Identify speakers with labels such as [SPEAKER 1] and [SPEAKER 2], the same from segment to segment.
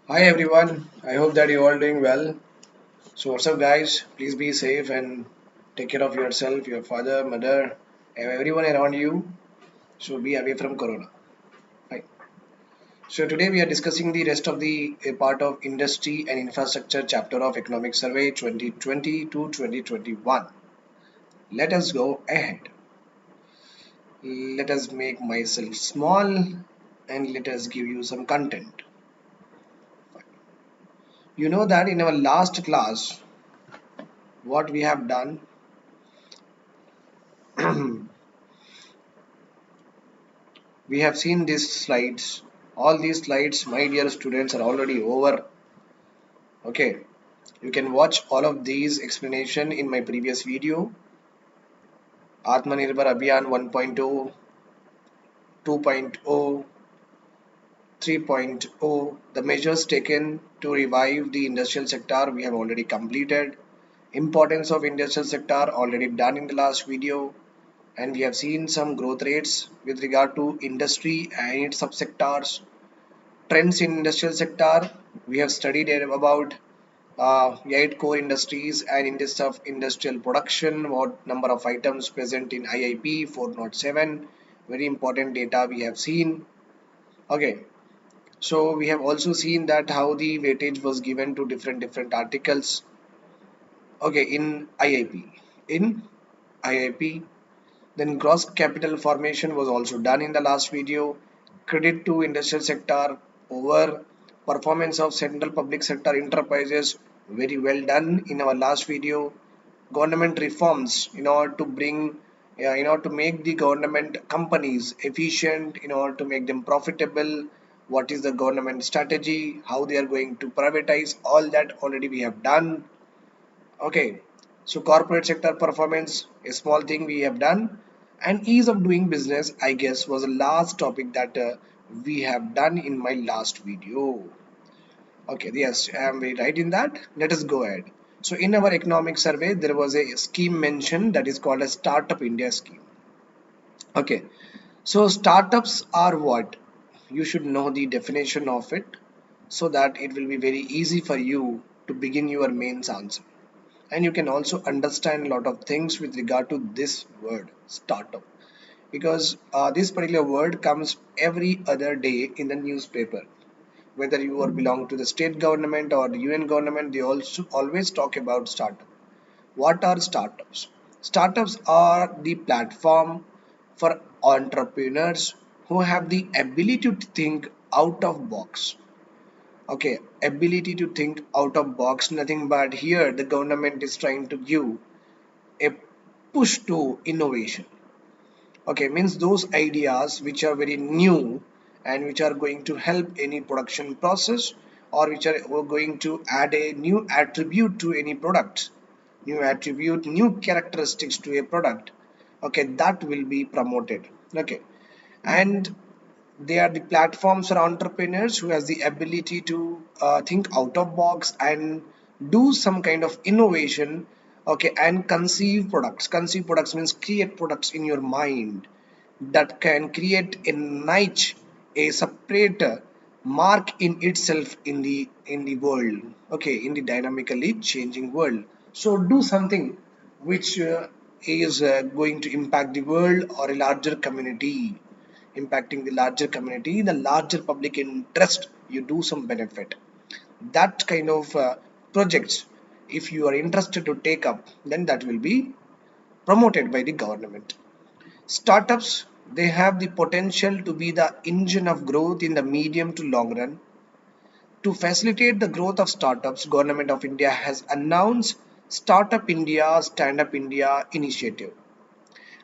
[SPEAKER 1] Hi everyone, I hope that you're all doing well. So what's up guys? Please be safe and take care of yourself, your father, mother, and everyone around you. So be away from corona. Right. So today we are discussing the rest of the a part of industry and infrastructure chapter of economic survey 2020 to 2021. Let us go ahead. Let us make myself small and let us give you some content. You know that in our last class what we have done. We have seen these slides. All these slides, my dear students, are already over. Okay, you can watch all of these explanation in my previous video. Atmanirbhar Abhiyan 1.0, 2.0, 3.0. The measures taken to revive the industrial sector we have already completed. Importance of industrial sector already done in the last video. And we have seen some growth rates with regard to industry and its subsectors. Trends in industrial sector, we have studied about 8 core industries and index of industrial production, what number of items present in IIP 407, very important data we have seen. Okay, so we have also seen that how the weightage was given to different articles. Okay, in IIP, in IIP, then gross capital formation was also done in the last video. Credit to industrial sector over performance of central public sector enterprises, very well done in our last video. Government reforms in order to bring in order to make the government companies efficient, in order to make them profitable. What is the government strategy? How they are going to privatize? All that already we have done. Okay, so corporate sector performance, a small thing we have done, and ease of doing business, I guess, was the last topic that we have done in my last video. Okay, yes, I am very right in that. Let us go ahead. So, in our economic survey, there was a scheme mentioned that is called a Startup India scheme. Okay, so startups are what? You should know the definition of it so that it will be very easy for you to begin your mains answer, and you can also understand a lot of things with regard to this word startup, because this particular word comes every other day in the newspaper. Whether you are belong to the state government or the UN government, they also always talk about startup. What are startups? Startups are the platform for entrepreneurs who have the ability to think out of box. Okay, ability to think out of box, nothing but here the government is trying to give a push to innovation. Okay, means those ideas which are very new and which are going to help any production process, or which are going to add a new attribute to any product, new attribute, new characteristics to a product. Okay, that will be promoted. Okay, and they are the platforms for entrepreneurs who has the ability to think out of box and do some kind of innovation. Okay, and conceive products means create products in your mind that can create a niche, a separate mark in itself in the world. Okay, in the dynamically changing world. So do something which is going to impact the world or a larger community. Impacting the larger community, the larger public interest, you do some benefit. That kind of projects, if you are interested to take up, then that will be promoted by the government. Startups, they have the potential to be the engine of growth in the medium to long run. To facilitate the growth of startups, Government of India has announced Startup India, Stand Up India initiative.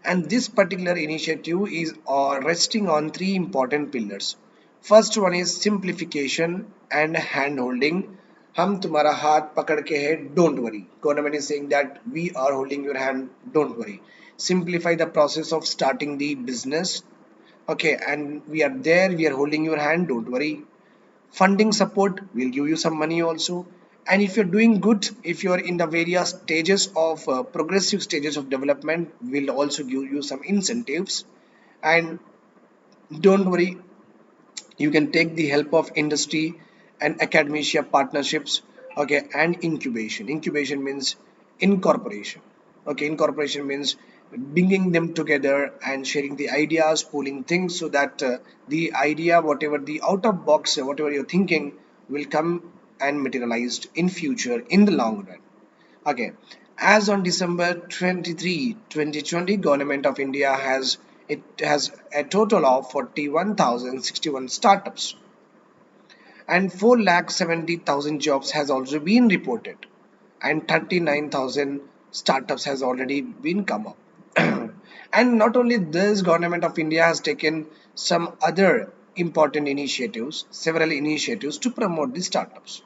[SPEAKER 1] And this particular initiative is resting on three important pillars. First one is simplification and hand holding. हम तुम्हारा हाथ पकड़ के है, don't worry. Government is saying that we are holding your hand, don't worry. Simplify the process of starting the business. Okay, and we are there, we are holding your hand, don't worry. Funding support, will give you some money also. And if you're doing good, if you're in the various stages of progressive stages of development, will also give you some incentives. And don't worry, you can take the help of industry and academia partnerships, okay, and incubation means incorporation, okay. Incorporation means bringing them together and sharing the ideas, pooling things, so that the idea, whatever the out of box, whatever you're thinking, will come and materialized in future in the long run. Okay, as on December 23, 2020, Government of India has a total of 41,061 startups, and 4,70,000 jobs has also been reported, and 39,000 startups has already been come up. And not only this, Government of India has taken some other important initiatives, several initiatives to promote the startups.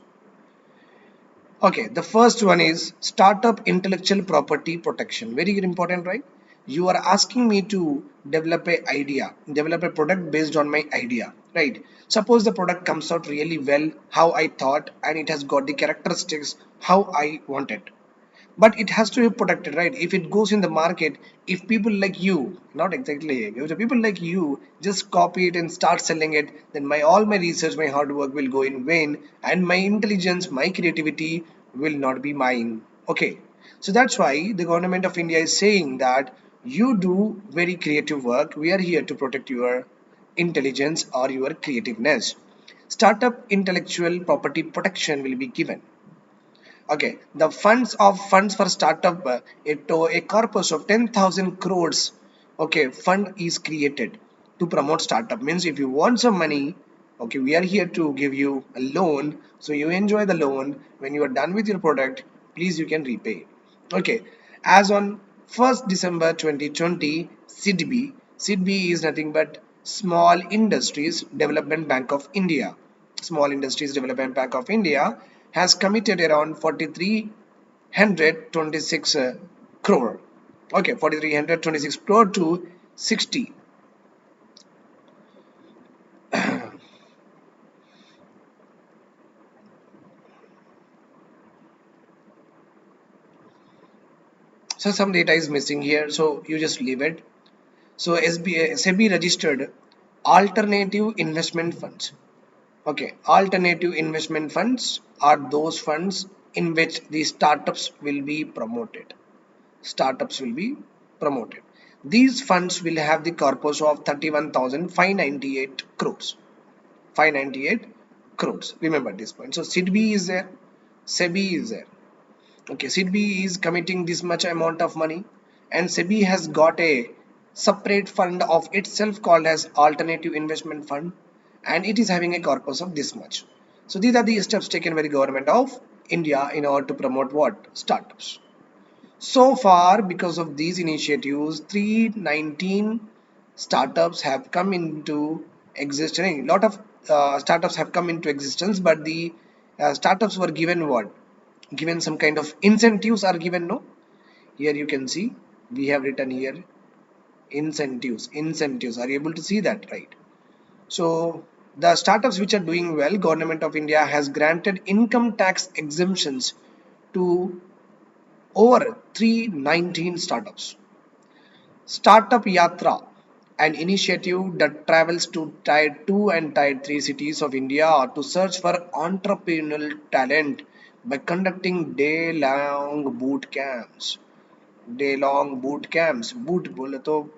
[SPEAKER 1] Okay, the first one is startup intellectual property protection. Very important, right? You are asking me to develop a idea, develop a product based on my idea, right? Suppose the product comes out really well, how I thought, and it has got the characteristics how I want it, but it has to be protected, right? If it goes in the market, if people like you, not exactly if the people like you just copy it and start selling it, then my all my research, my hard work will go in vain, and my intelligence, my creativity will not be mine. Okay, so that's why the Government of India is saying that you do very creative work, we are here to protect your intelligence or your creativeness. Startup intellectual property protection will be given. Okay, the funds for startup, a corpus of 10,000 crores. Okay, fund is created to promote startup. Means if you want some money, okay, we are here to give you a loan. So you enjoy the loan. When you are done with your product, please you can repay. Okay, as on 1st December 2020, SIDB is nothing but Small Industries Development Bank of India. Small Industries Development Bank of India has committed around 4,326 crore. Okay, 4,326 crore to 60. So some data is missing here, so you just leave it. So SEBI registered alternative investment funds. Okay, alternative investment funds are those funds in which the startups will be promoted. Startups will be promoted. These funds will have the corpus of 31,598 crores. 598 crores. Remember this point. So SIDB is there, SEBI is there. Okay, SIDB is committing this much amount of money, and SEBI has got a separate fund of itself called as Alternative Investment Fund, and it is having a corpus of this much. So these are the steps taken by the Government of India in order to promote what? Startups. So far, because of these initiatives, 319 startups have come into existence. A lot of startups have come into existence, but the startups were given what? Given some kind of incentives are given, no? Here you can see we have written here incentives. Are you able to see that, right? So the startups which are doing well, Government of India has granted income tax exemptions to over 319 startups. StartupYatra, an initiative that travels to Tier 2 and Tier 3 cities of India to search for entrepreneurial talent by conducting day-long boot camps. Day-long boot camps. Boot बोले तो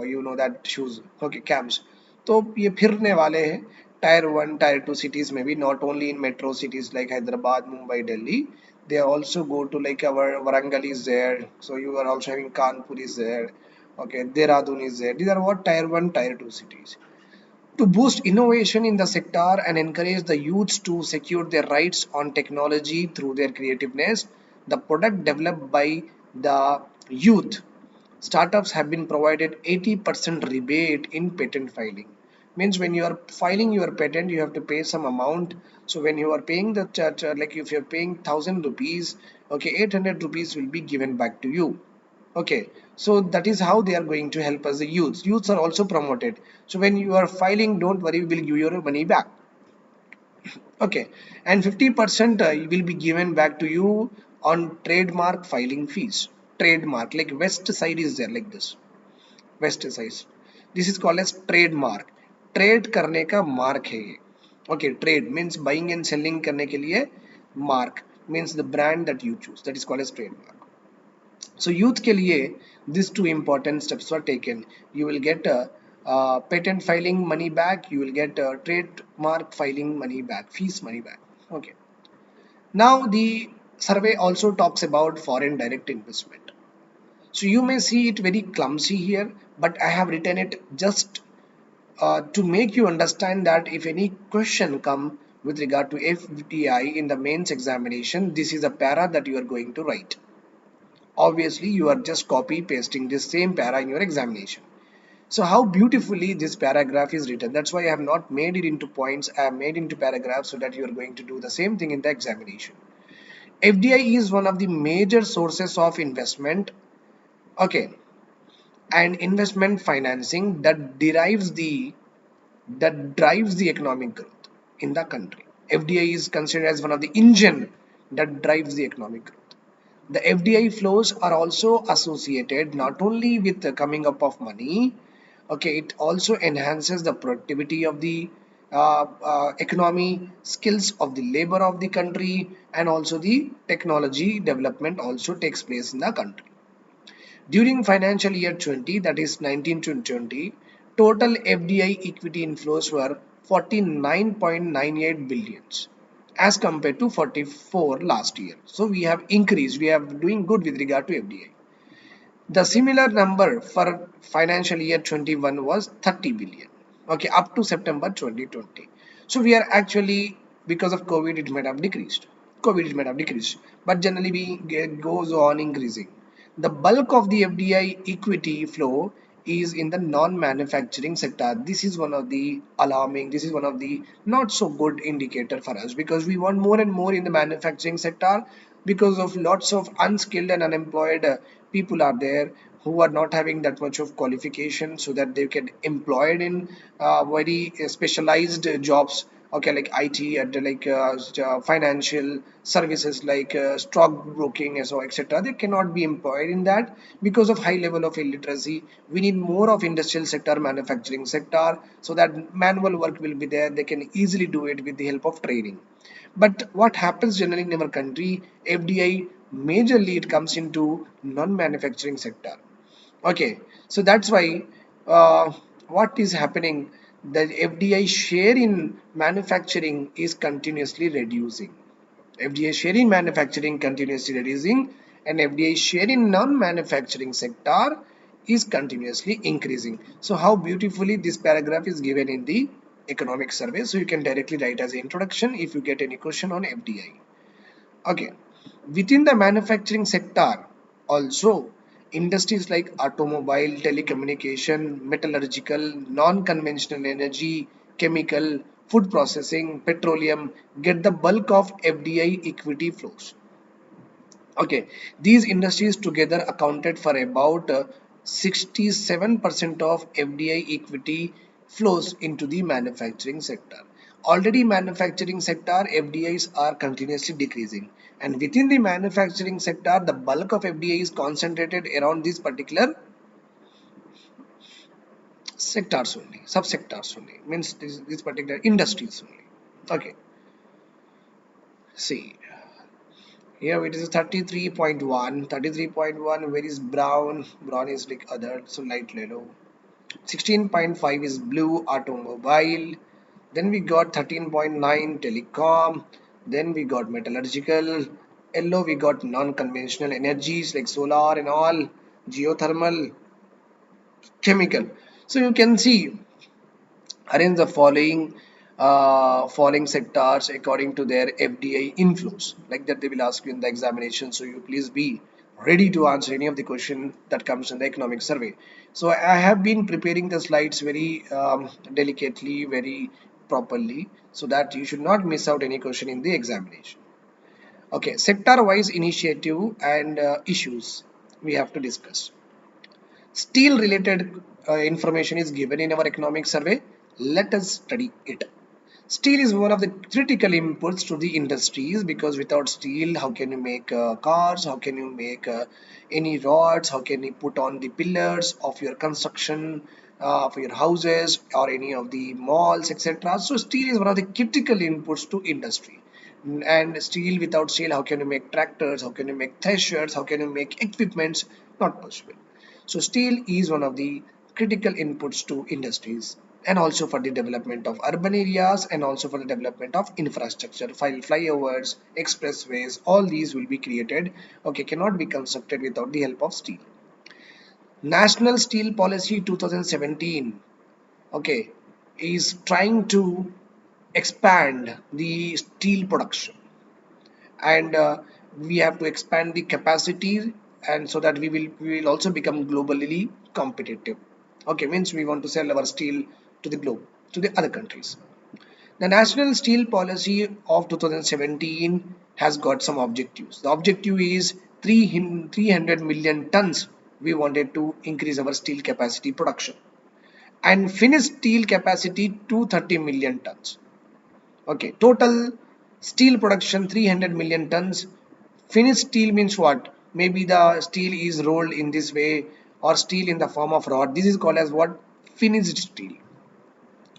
[SPEAKER 1] you know that shoes. Okay, camps. तो ये फिरने वाले हैं Tier 1, Tier 2 cities में भी, not only in metro cities like Hyderabad, Mumbai, Delhi. They also go to like our Warangal is there. So you are also having Kanpur is there. Okay, Dehradun is there. These are what Tier 1, Tier 2 cities. To boost innovation in the sector and encourage the youths to secure their rights on technology through their creativeness, the product developed by the youth startups have been provided 80% rebate in patent filing. Means when you are filing your patent, you have to pay some amount. So when you are paying the like if you're paying 1,000 rupees, okay, 800 rupees will be given back to you. Okay, so that is how they are going to help us. The youths are also promoted. So when you are filing, don't worry, we will give your money back. Okay, and 50% will be given back to you on trademark filing fees. Trademark, like west side is there, like this west side, this is called as trademark. Trade करने का mark है ये. Okay, trade means buying and selling करने के लिए, mark means the brand that you choose, that is called as trademark. So youth के लिए these two important steps were taken. You will get a patent filing money back, you will get a trademark filing money back, fees money back. Okay. Now the survey also talks about foreign direct investment. So you may see it very clumsy here, but I have written it just to make you understand that if any question come with regard to FDI in the mains examination, this is a para that you are going to write. Obviously, you are just copy pasting this same para in your examination. So how beautifully this paragraph is written. That's why I have not made it into points. I have made into paragraphs so that you are going to do the same thing in the examination. FDI is one of the major sources of investment. Okay, and investment financing that drives the economic growth in the country. FDI is considered as one of the engine that drives the economic growth. The FDI flows are also associated not only with the coming up of money, okay, it also enhances the productivity of the economy, skills of the labor of the country, and also the technology development also takes place in the country. During financial year 20, that is 19 to 20, total FDI equity inflows were 49.98 billions as compared to 44 last year. So we have increased, we are doing good with regard to FDI. The similar number for financial year 21 was 30 billion. Okay, up to September 2020. So we are actually, because of COVID, it might have decreased. COVID it might have decreased, but generally goes on increasing. The bulk of the FDI equity flow is in the non-manufacturing sector. This is one of the alarming, this is one of the not so good indicator for us, because we want more and more in the manufacturing sector, because of lots of unskilled and unemployed people are there who are not having that much of qualification, so that they get employed in very specialized jobs, okay, like IT and like financial services, like stock broking, so etc. They cannot be employed in that because of high level of illiteracy. We need more of industrial sector, manufacturing sector, so that manual work will be there, they can easily do it with the help of training. But what happens generally in our country, FDI majorly it comes into non-manufacturing sector. Okay, so that's why what is happening, the FDI share in manufacturing is continuously reducing. FDI share in manufacturing continuously reducing, and FDI share in non-manufacturing sector is continuously increasing. So how beautifully this paragraph is given in the economic survey. So you can directly write as an introduction if you get any question on FDI. Okay, within the manufacturing sector also, industries like automobile, telecommunication, metallurgical, non-conventional energy, chemical, food processing, petroleum get the bulk of FDI equity flows. Okay, these industries together accounted for about 67% of FDI equity flows into the manufacturing sector. Already manufacturing sector FDIs are continuously decreasing, and within the manufacturing sector the bulk of FDI is concentrated around these particular sectors only, subsectors only, means this particular industries only. Okay, see. Here it is 33.1. 33.1, where is brown? Brown is like other, so light yellow. 16.5 is blue, automobile. Then we got 13.9 telecom. Then we got metallurgical. Yellow we got non-conventional energies like solar and all, geothermal, chemical. So you can see, arrange the following sectors according to their FDI inflows. Like that they will ask you in the examination. So you please be ready to answer any of the question that comes in the economic survey. So I have been preparing the slides very delicately, very properly, so that you should not miss out any question in the examination. Okay, sector wise initiative and issues we have to discuss. Steel related information is given in our economic survey. Let us study it. Steel is one of the critical inputs to the industries, because without steel, how can you make cars? How can you make any rods? How can you put on the pillars of your construction for your houses or any of the malls, etc. So steel is one of the critical inputs to industry. And steel, without steel, how can you make tractors? How can you make threshers? How can you make equipments? Not possible. So steel is one of the critical inputs to industries, and also for the development of urban areas, and also for the development of infrastructure, flyovers, expressways, all these will be created, okay, cannot be constructed without the help of steel. National Steel Policy 2017, okay, is trying to expand the steel production, and we have to expand the capacity, and so that we will also become globally competitive. Okay, means we want to sell our steel to the globe, to the other countries. The National Steel Policy of 2017 has got some objectives. The objective is 300 million tons. We wanted to increase our steel capacity production, and finished steel capacity to 30 million tons. Okay, total steel production 300 million tons. Finished steel means what? Maybe the steel is rolled in this way, or steel in the form of rod. This is called as what? Finished steel.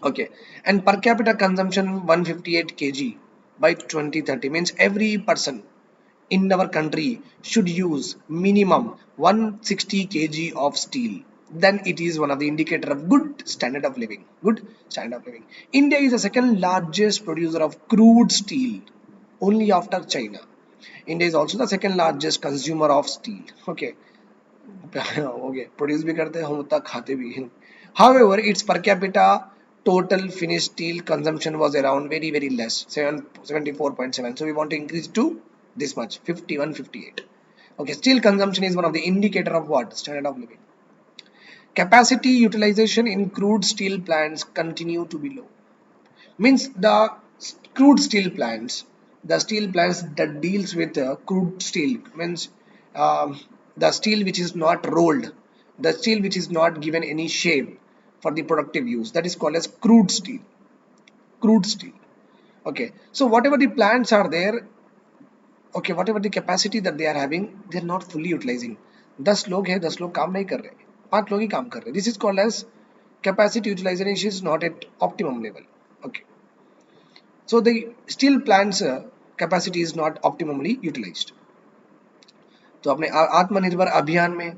[SPEAKER 1] Okay, and per capita consumption 158 kg by 2030, means every person in our country should use minimum 160 kg of steel. Then it is one of the indicator of good standard of living. Good standard of living. India is the second largest producer of crude steel, only after China. India is also the second largest consumer of steel. Okay. Okay, produce भी करते हैं हम, उतना खाते भी हैं. However, its per capita total finished steel consumption was around very less, 74.7. So we want to increase to this much, 51, 58. Okay, steel consumption is one of the indicator of what? Standard of living. Capacity utilization in crude steel plants continue to be low. Means the crude steel plants, the steel plants that deals with crude steel, means the steel which is not rolled, the steel which is not given any shape for the productive use, that is called as crude steel. Crude steel. Okay, so whatever the plants are there, okay, whatever the capacity that they are having, they are not fully utilizing. 10 लोग हैं, 10 लोग काम नहीं कर रहे, 5 लोग ही काम कर रहे. This is called as capacity utilization is not at optimum level. Okay, so the steel plants capacity is not optimally utilized. तो अपने आत्मनिर्भर अभियान में,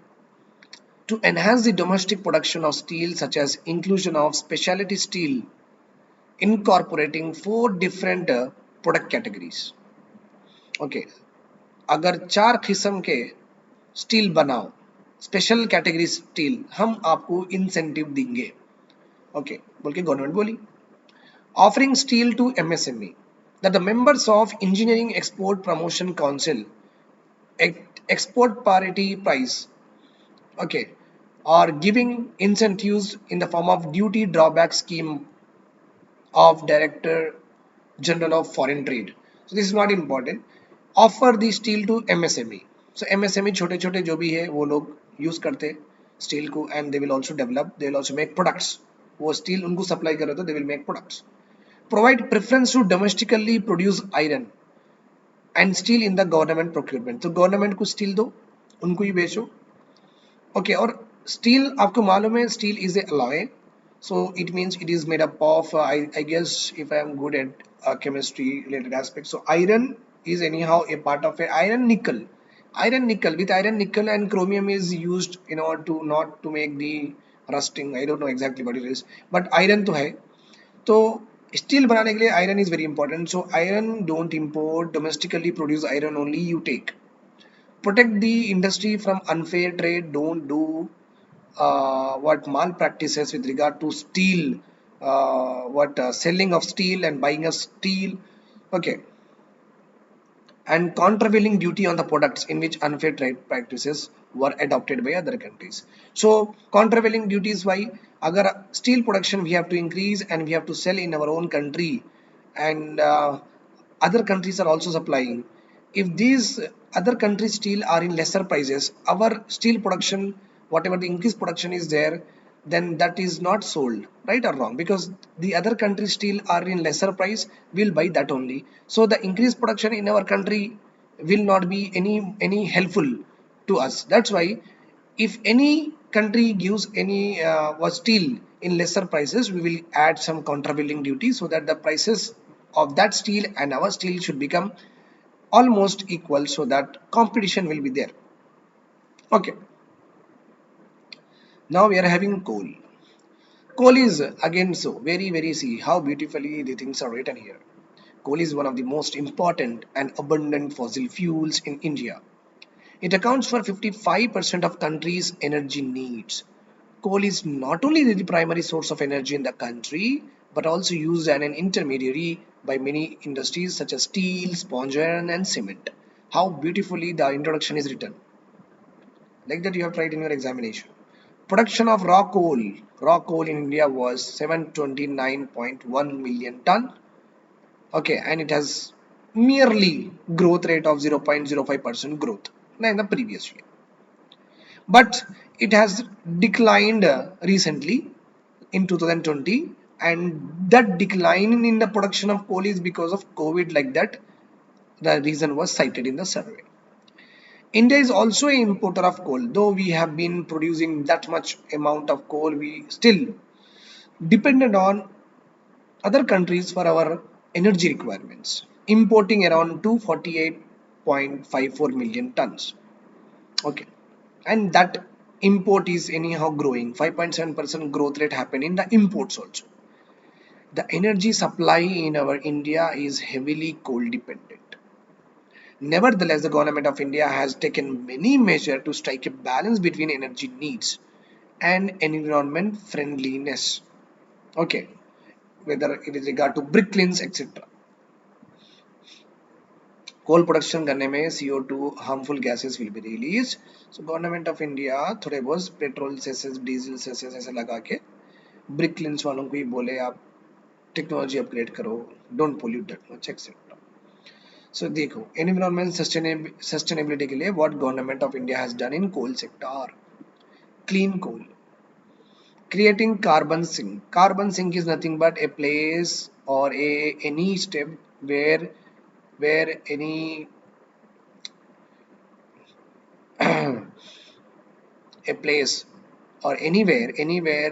[SPEAKER 1] to enhance the domestic production of steel, such as inclusion of specialty steel, incorporating 4 different product categories. Okay, अगर 4 किस्म के steel बनाओ, special category steel, हम आपको इंसेंटिव देंगे. ओके, बोल के गवर्नमेंट बोली. Offering steel to MSME, that the members of Engineering Export Promotion Council, export parity price, okay, are giving incentives in the form of duty drawback scheme of Director General of Foreign Trade. So this is not important. Offer the steel to MSME. So MSME छोटे छोटे जो भी है वो लोग use करते steel को, and they will also develop, they will also make products. वो स्टील उनको सप्लाई कर रहे तो they will make products. Provide preference to domestically produce iron and steel in the government procurement. तो गवर्नमेंट को steel दो, उनको ही बेचो. ओके, और स्टील आपको मालूम है steel is a alloy, so it means it is made up of I guess if I am good at chemistry related aspects, so iron is anyhow a part of a iron nickel. With iron nickel and chromium is used in order to not to make the rusting. I don't know exactly what it is, but iron तो है. तो steel बनाने के लिए iron is very important. So iron don't import, domestically produce iron only you take. Protect the industry from unfair trade. Don't do what malpractices with regard to steel, what selling of steel and buying of steel. Okay, and countervailing duty on the products in which unfair trade practices were adopted by other countries. So countervailing duties, why? Agar steel production we have to increase and we have to sell in our own country, and other countries are also supplying. If these other countries steel are in lesser prices, our steel production, whatever the increased production is there, then that is not sold, right or wrong, because the other countries steel are in lesser price, we'll buy that only. So the increased production in our country will not be any helpful to us. That's why if any country gives any steel in lesser prices, we will add some countervailing duty so that the prices of that steel and our steel should become almost equal, so that competition will be there. Okay, now we are having coal. Coal is again, so very see how beautifully the things are written here. Coal is one of the most important and abundant fossil fuels in India. It accounts for 55% of country's energy needs. Coal is not only the primary source of energy in the country, but also used as an intermediary by many industries such as steel, sponge iron, and cement. How beautifully the introduction is written. Like that you have tried in your examination. Production of raw coal in India was 729.1 million ton. Okay, and it has merely growth rate of 0.05% growth in the previous year. But it has declined recently in 2020, and that decline in the production of coal is because of COVID, like that the reason was cited in the survey. India is also an importer of coal. Though we have been producing that much amount of coal, we still dependent on other countries for our energy requirements, importing around 248.54 million tons. Okay, and that import is anyhow growing. 5.7% growth rate happened in the imports also. The energy supply in our India is heavily coal dependent. Nevertheless, the government of India has taken many measures to strike a balance between energy needs and environment friendliness. Okay, whether it is regard to brick kilns, etc. Coal production करने में CO2 harmful gases will be release. So government of India थोड़े बहुत petrol सेसेस, diesel सेसेस ऐसे लगा के brick kilns वालों को ही बोले आप टेक्नोलॉजी अपग्रेड करो, don't pollute that much etcetera. So देखो एनवायरमेंट सस्टेनेबिलिटी के लिए what government of India has done in coal sector. Clean coal, creating carbon sink. Carbon sink is nothing but a place or any step where any a place or anywhere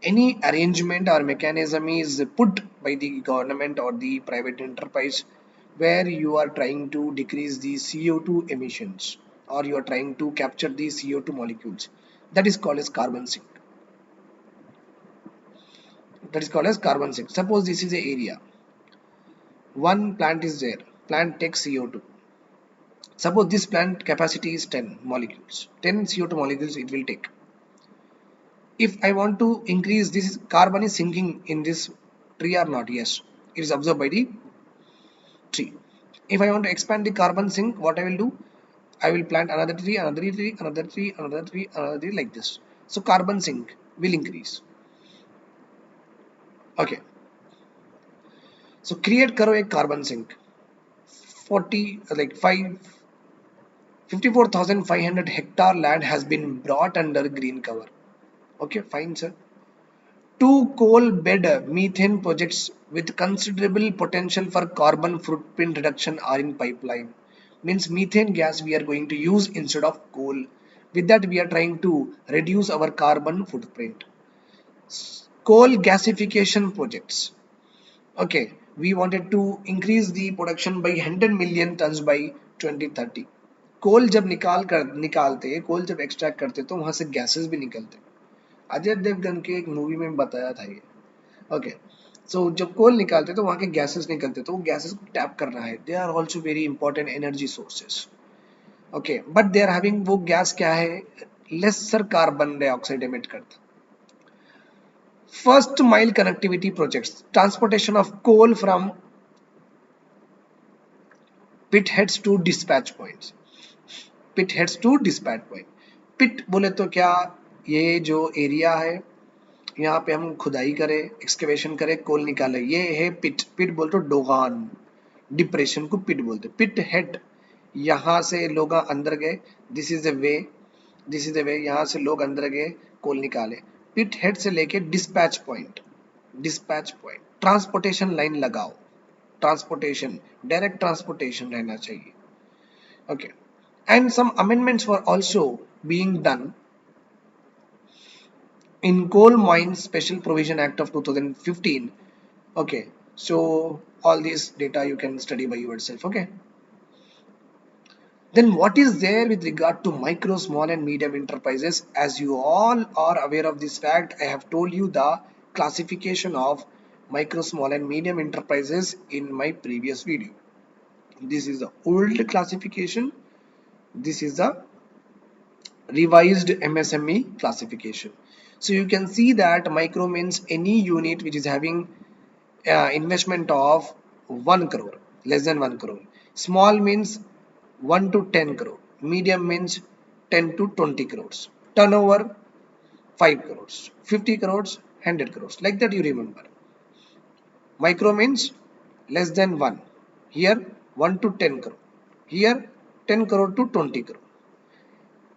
[SPEAKER 1] any arrangement or mechanism is put by the government or the private enterprise where you are trying to decrease the CO2 emissions or you are trying to capture the CO2 molecules. That is called as carbon sink. That is called as carbon sink. Suppose this is a area. One plant is there. Plant takes CO2. Suppose this plant capacity is 10 molecules. 10 CO2 molecules it will take. If I want to increase this, carbon is sinking in this tree or not? Yes, it is absorbed by the tree. If I want to expand the carbon sink, what I will do? I will plant another tree, another tree, another tree, another tree, another tree, like this. So carbon sink will increase. Okay. So create karo a carbon sink. 54,500 hectare land has been brought under green cover. Okay, fine, sir. Two coal bed methane projects with considerable potential for carbon footprint reduction are in pipeline. Means methane gas we are going to use instead of coal. With that we are trying to reduce our carbon footprint. Coal gasification projects. Okay, we wanted to increase the production by 100 million tons by 2030. कोल जब निकालते कोल जब extract करते तो वहां से gases भी निकलते. अजय देवगन के एक मूवी में बताया था ये. ओके, सो जब कोल निकालते तो वहां के गैसेस निकलते तो वो गैसेस को टैप करना है. They are also very important energy sources. Okay, but they are having, वो गैस क्या है, लेसर कार्बन डाइऑक्साइड एमिट करता. First mile connectivity projects, transportation of coal from pit heads to dispatch points. Pit heads to dispatch point. Pit बोले तो क्या, ये जो area है यहाँ पे हम खुदाई करें, एक्सकेवेशन करें, कोल निकाले, ये है पिट. पिट बोलते डोगान, डिप्रेशन को पिट बोलते. पिट हेड, यहाँ से लोग अंदर गए, this is the way, this is the way, यहाँ से लोग अंदर गए, कोल निकाले. पिट हेड से लेके dispatch point, dispatch point, transportation line लगाओ. ट्रांसपोर्टेशन, डायरेक्ट ट्रांसपोर्टेशन रहना चाहिए. Okay, and some amendments were also being done in Coal Mines Special Provision Act of 2015. Okay, so all this data you can study by yourself. Okay, then what is there with regard to micro, small and medium enterprises? As you all are aware of this fact, I have told you the classification of micro, small and medium enterprises in my previous video. This is the old classification. This is the revised MSME classification. So you can see that micro means any unit which is having investment of 1 crore, less than 1 crore. Small means 1 to 10 crore. Medium means 10 to 20 crores. Turnover 5 crores, 50 crores, 100 crores. Like that you remember. Micro means less than 1. Here 1 to 10 crore. Here 10 crore to 20 crore.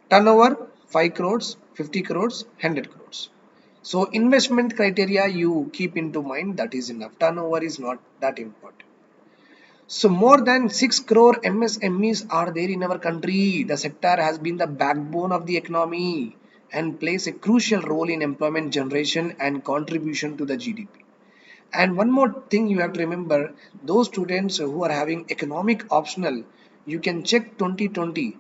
[SPEAKER 1] Turnover 5 crores, 50 crores, 100 crores. So investment criteria you keep into mind, that is enough. Turnover is not that important. So more than 6 crore MSMEs are there in our country. The sector has been the backbone of the economy and plays a crucial role in employment generation and contribution to the GDP. And one more thing you have to remember, those students who are having economic optional, you can check 2020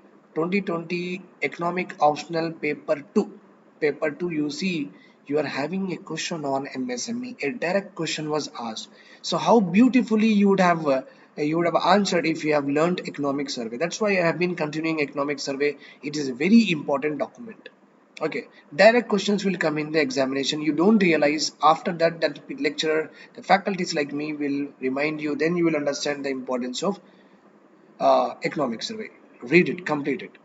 [SPEAKER 1] economic optional paper 2. Paper 2 you see you are having a question on MSME. A direct question was asked. So how beautifully you would have answered if you have learned economic survey. That's why I have been continuing economic survey. It is a very important document. Okay, direct questions will come in the examination. You don't realize after that lecturer, the faculties like me will remind you. Then you will understand the importance of economic survey. Read it, complete it.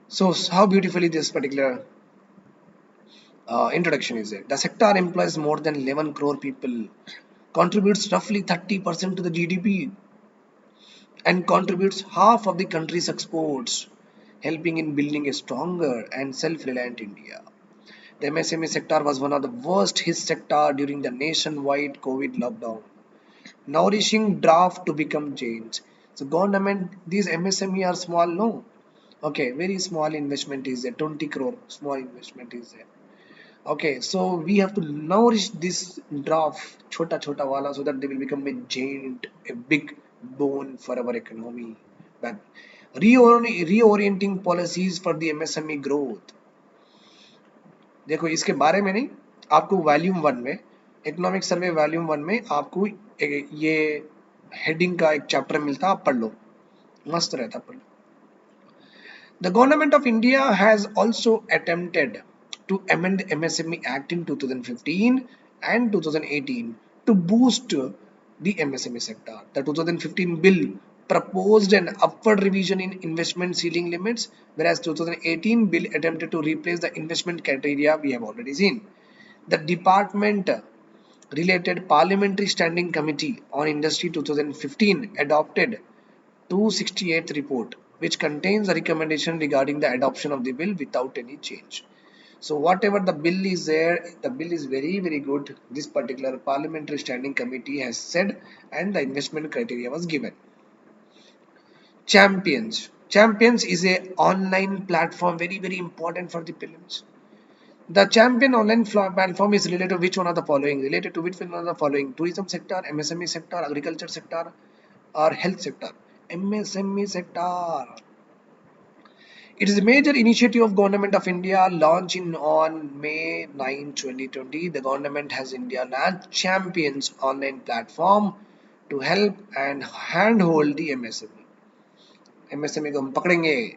[SPEAKER 1] So how beautifully this particular introduction is there. The sector employs more than 11 crore people, contributes roughly 30% to the GDP, and contributes half of the country's exports, helping in building a stronger and self-reliant India. The MSME sector was one of the worst hit sector during the nationwide COVID lockdown, nourishing draft to become giants. So government, these MSME are small, no? Okay, very small investment is there, 20 crore, small investment is there. Okay, so we have to nourish this draft, chota chota wala, so that they will become a giant, a big bone for our economy. But reorienting policies for the MSME growth. देखो इसके बारे में नहीं, आपको volume one में, economic survey volume one में आपको ये हेडिंग का एक चैप्टर मिलता, आप पढ़ लो, मस्त रहता पढ़ लो. The government of India has also attempted to amend the MSME Act in 2015 and 2018 to boost the MSME sector. The 2015 bill proposed an upward revision in investment ceiling limits, whereas 2018 bill attempted to replace the investment criteria we have already seen. The department related Parliamentary Standing Committee on Industry 2015 adopted 268th report, which contains a recommendation regarding the adoption of the bill without any change. So whatever the bill is there, the bill is very good. This particular Parliamentary Standing Committee has said, and the investment criteria was given. Champions. Champions is a online platform, very important for the prelims. The champion online platform is related to which one of the following? Related to which one of the following? Tourism sector, MSME sector, agriculture sector, or health sector? MSME sector. It is a major initiative of Government of India launched on May 9, 2020. The government has India launched Champions online platform to help and handhold the MSME. MSME को हम पकड़ेंगे.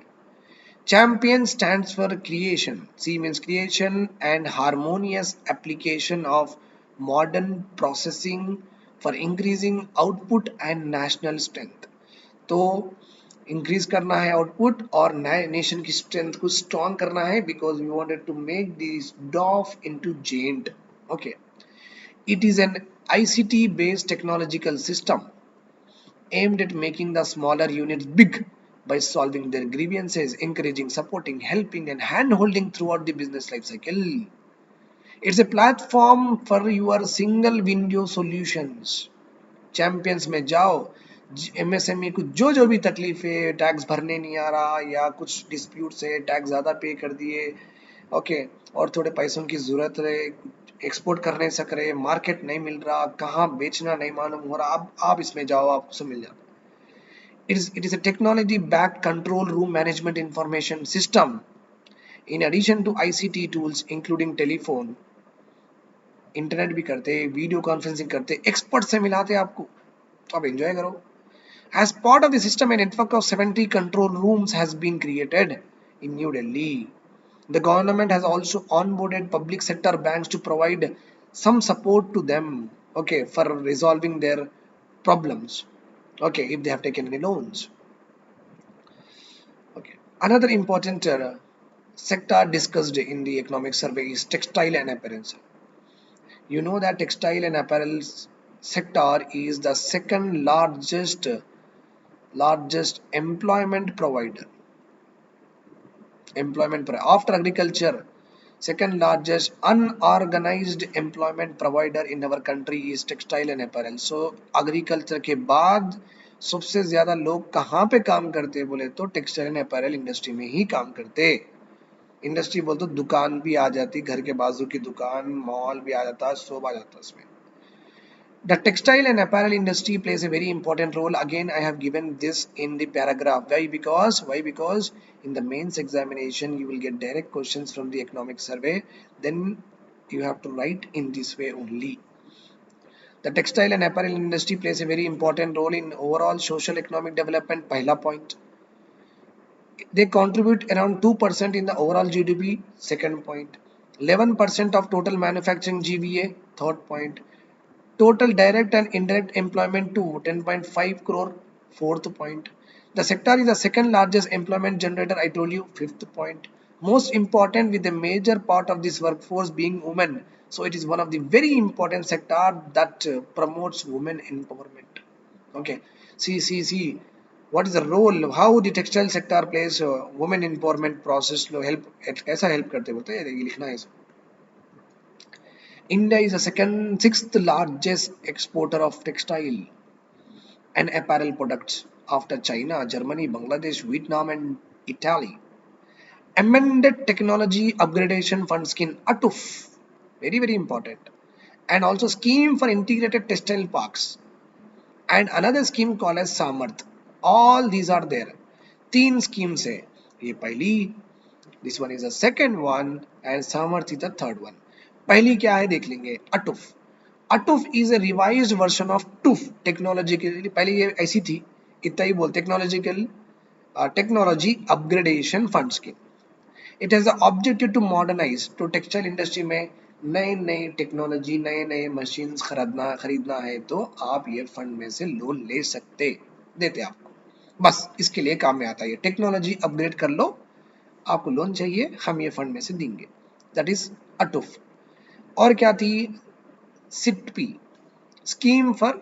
[SPEAKER 1] Champion stands for creation. C means creation and harmonious application of modern processing for increasing output and national strength. तो increase करना है output और nation की strength को strong करना है, because we wanted to make this doff into gent. Okay, it is an ICT based technological system aimed at making the smaller units big by solving their grievances, encouraging, supporting, helping and hand holding throughout the business life cycle. It's a platform for your single window solutions. Champions में जाओ, MSME को जो भी तकलीफ है, tax भरने नहीं आ रहा या कुछ डिस्प्यूट्स है, टैक्स ज़्यादा पे कर दिए, ओके, और थोड़े पैसों की जरूरत रहे, एक्सपोर्ट कर नहीं सक रहे, मार्केट नहीं मिल रहा, कहाँ बेचना नहीं मालूम हो रहा, आप इसमें जाओ, आपको मिल जाता। It is a technology backed control room management information system. In addition to ICT tools including telephone, internet भी करते, वीडियो कॉन्फ्रेंसिंग करते, एक्सपर्ट से मिलाते आपको, तो आप एंजॉय करो। As part of the system, a network of 70 control rooms has been created in New Delhi. The government has also onboarded public sector banks to provide some support to them, okay, for resolving their problems, okay, if they have taken any loans. Okay. Another important sector discussed in the economic survey is textile and apparel. You know that textile and apparel sector is the second largest employment after agriculture. Second largest unorganized employment provider in our country is textile and apparel. So agriculture के बाद सबसे ज्यादा लोग कहाँ पे काम करते हैं बोले तो टेक्सटाइल एंड अपैरल इंडस्ट्री में ही काम करते। इंडस्ट्री बोल तो दुकान भी आ जाती, घर के बाजू की दुकान, मॉल भी आ जाता, सब आ जाता इसमें। The textile and apparel industry plays a very important role. Again, I have given this in the paragraph. Why? Because in the mains examination, you will get direct questions from the economic survey. Then you have to write in this way only. The textile and apparel industry plays a very important role in overall social economic development. Pahla point. They contribute around 2% in the overall GDP. Second point. 11% of total manufacturing GVA. Third point. Total direct and indirect employment to 10.5 crore. Fourth point. The sector is the second largest employment generator. I told you. Fifth point. Most important, with a major part of this workforce being women. So it is one of the very important sector that promotes women empowerment. Okay. See. What is the role? How the textile sector plays women empowerment process? Help. ऐसा help करते बोलते हैं, ये लिखना है। India is the sixth largest exporter of textile and apparel products after China, Germany, Bangladesh, Vietnam, and Italy. Amended Technology Upgradation Fund Scheme (ATUF), very important, and also scheme for integrated textile parks, and another scheme called as Samarth. All these are there. तीन schemes है, ये पहली, this one is the second one, and Samarth is the third one. पहली क्या है देख लेंगे, ATUF. ATUF is a revised version of TUF technologically, पहले ये ऐसी थी, इतना ही बोल, technology upgradation fund scheme. It has the objective to modernise, तो टेक्सटाइल इंडस्ट्री में नई टेक्नोलॉजी, नए मशीन्स खरीदना है तो आप ये फंड में से लोन ले सकते, देते आपको, बस इसके लिए काम में आता है। टेक्नोलॉजी अपग्रेड कर लो, आपको लोन चाहिए, हम ये फंड में से देंगे, दैट इज अटुफ। और क्या थी, SIPP, Scheme for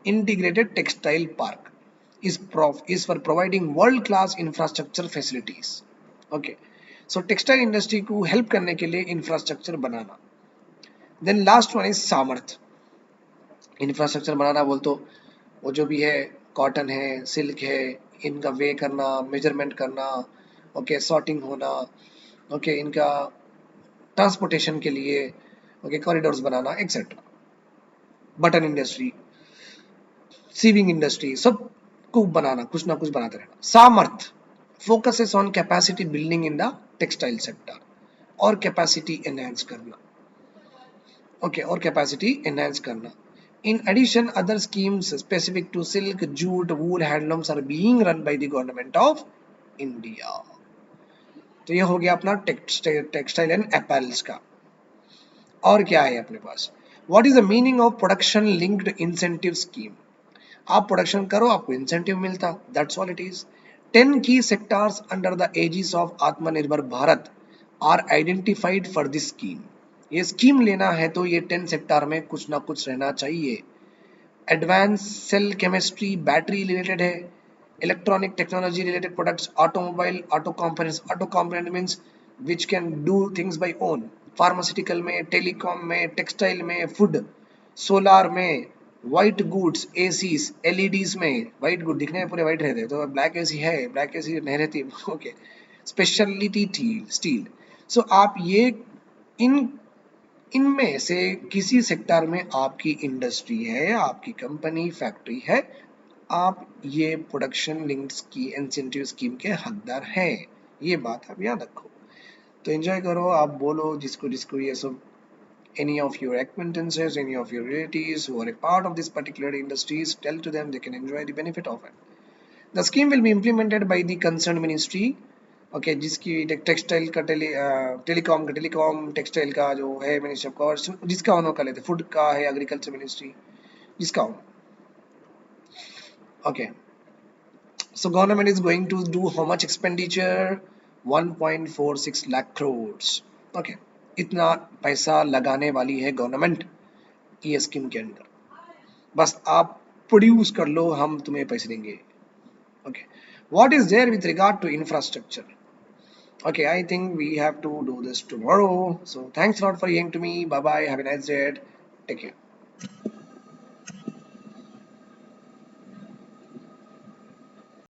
[SPEAKER 1] Integrated Textile Park, is for providing world-class infrastructure facilities. Okay, so textile industry को help करने के लिए infrastructure banana. Then last one is सामर्थ। infrastructure बनाना बोल तो वो जो भी है, कॉटन है, सिल्क है, इनका वे करना, मेजरमेंट करना, ओके, सॉर्टिंग होना, ओके, इनका ट्रांसपोर्टेशन के लिए, ओके, कॉरिडोर्स बनाना, etcetera. Button industry, sewing industry, सब को बनाना, कुछ ना कुछ बनाते रहना। Samarth focuses on capacity building in the textile sector, और कैपेसिटी एनहांस करना, ओके, और कैपेसिटी एनहांस करना। In addition, other schemes specific to silk, jute, wool, handlooms are being run by the government of India. तो ये हो गया अपना textile and apparels का। और क्या है अपने पास, what is the meaning of production linked incentive scheme. आप प्रोडक्शन करो, आपको इंसेंटिव मिलता, that's all it is. 10 key sectors under the aegis of Atmanirbhar Bharat are identified for this scheme. ये स्कीम लेना है तो ये 10 सेक्टर में कुछ ना कुछ रहना चाहिए। Advance cell chemistry, battery related है, electronic technology related products, automobile, auto component means which can do things by own, pharmaceutical में, टेलीकॉम में, टेक्सटाइल में, फूड, सोलार में, व्हाइट गुड्स, एसीज, एलईडीज में, व्हाइट गुड दिखने में पूरे व्हाइट रहते हैं, तो ब्लैक एसी है, ब्लैक एसी नहीं रहती, ओके। स्पेशलिटी स्टील, सो आप ये इन इनमें से किसी सेक्टर में आपकी इंडस्ट्री है, आपकी कंपनी फैक्ट्री है, आप ये प्रोडक्शन लिंक्स की इंसेंटिव स्कीम के हकदार हैं। ये बात आप याद रखो। तो एंजॉय करो, आप बोलो जिसको जिसको ये सब, any of your acquaintances, any of your relatives who are a part of this particular industries, tell to them they can enjoy the benefit of it. The scheme will be implemented by the concerned ministry. Okay जिसकी textile का telecom textile का जो है ministry of commerce, जिसका owner कर लेते, food का है एग्रीकल्चर मिनिस्ट्री, जिसका owner. Okay so government is going to do how much expenditure? 1.46 lakh crores. Okay इतना पैसा लगाने वाली है गवर्नमेंट ये स्कीम के अंदर। बस आप प्रोड्यूस कर लो, हम तुम्हें पैसे देंगे। Okay what is there with regard to infrastructure? Okay, I think we have to do this tomorrow. So thanks a lot for hearing to me. Bye bye. Have a nice day. Take care.